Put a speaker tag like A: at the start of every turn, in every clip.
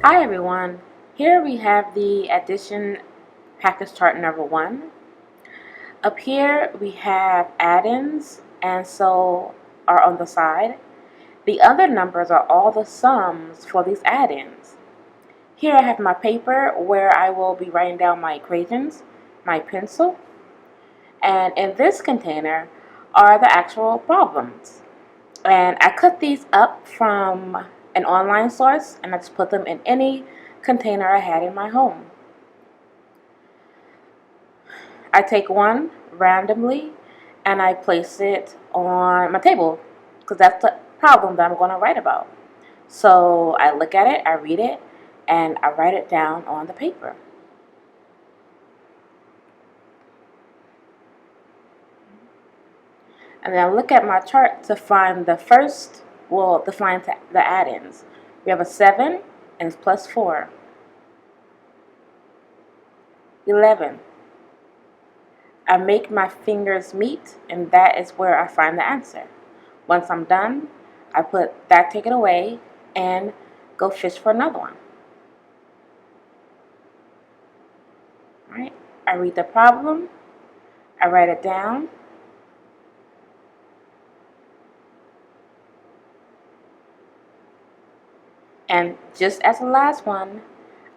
A: Hi everyone, here we have the addition package chart number 1. Up here we have add-ins and so are on the side. The other numbers are all the sums for these add-ins. Here I have my paper where I will be writing down my equations, my pencil, and in this container are the actual problems. And I cut these up from an online source and I just put them in any container I had in my home. I take one randomly and I place it on my table because that's the problem that I'm going to write about. So I look at it, I read it, and I write it down on the paper. And then I look at my chart to find the first, to find the add-ins. We have a 7 and it's plus 4. 11. I make my fingers meet, and that is where I find the answer. Once I'm done, I put that, take it away, and go fish for another one. Alright, I read the problem, I write it down, and just as the last one,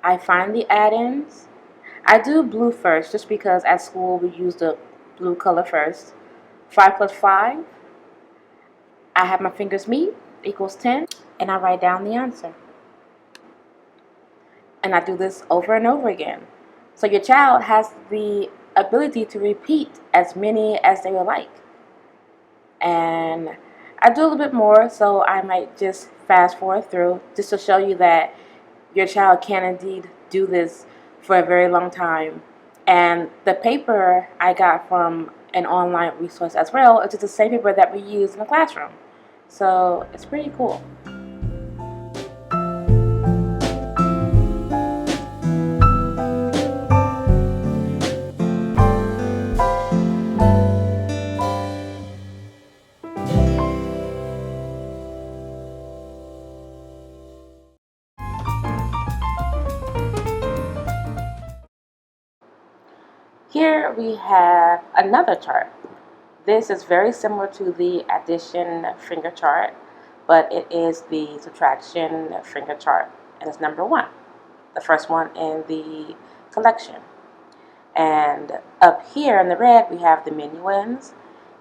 A: I find the add-ins. I do blue first, just because at school we use the blue color first. 5 plus 5, I have my fingers meet, equals 10, and I write down the answer. And I do this over and over again. So your child has the ability to repeat as many as they would like. And I do a little bit more, so I might just fast forward through just to show you that your child can indeed do this for a very long time. And the paper I got from an online resource as well. It's just the same paper that we use in the classroom. So it's pretty cool. Here we have another chart. This is very similar to the addition finger chart, but it is the subtraction finger chart, and it's number 1, the first one in the collection. And up here in the red we have the minuends,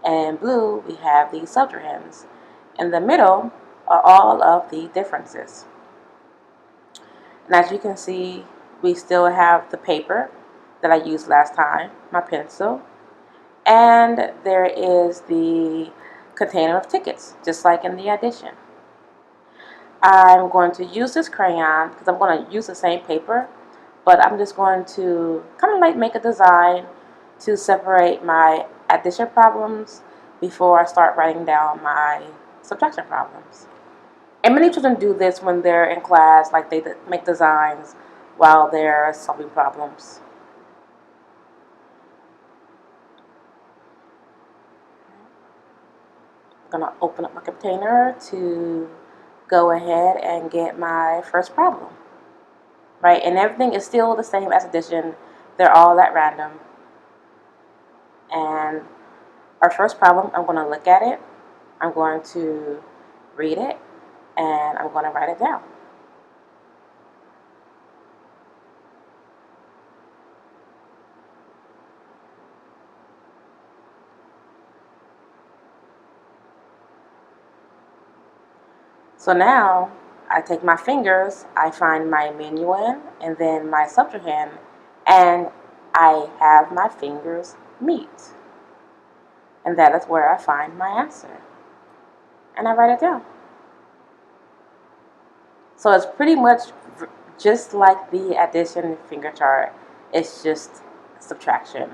A: and in blue we have the subtrahends. In the middle are all of the differences. And as you can see, we still have the paper that I used last time, my pencil, and there is the container of tickets, just like in the addition. I'm going to use this crayon because I'm going to use the same paper, but I'm just going to kind of like make a design to separate my addition problems before I start writing down my subtraction problems. And many children do this when they're in class, like they make designs while they're solving problems. I'm going to open up my container to go ahead and get my first problem. Right, and everything is still the same as addition. They're all at random. And our first problem, I'm going to look at it, I'm going to read it, and I'm going to write it down. So now I take my fingers, I find my minuend and then my subtrahend, and I have my fingers meet. And that is where I find my answer. And I write it down. So it's pretty much just like the addition finger chart. It's just subtraction.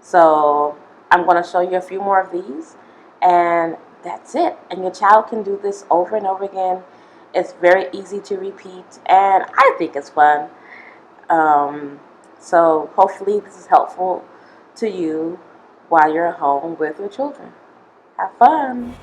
A: So I'm going to show you a few more of these, and that's it. And your child can do this over and over again. It's very easy to repeat, and I think it's fun. So hopefully this is helpful to you while you're at home with your children. Have fun!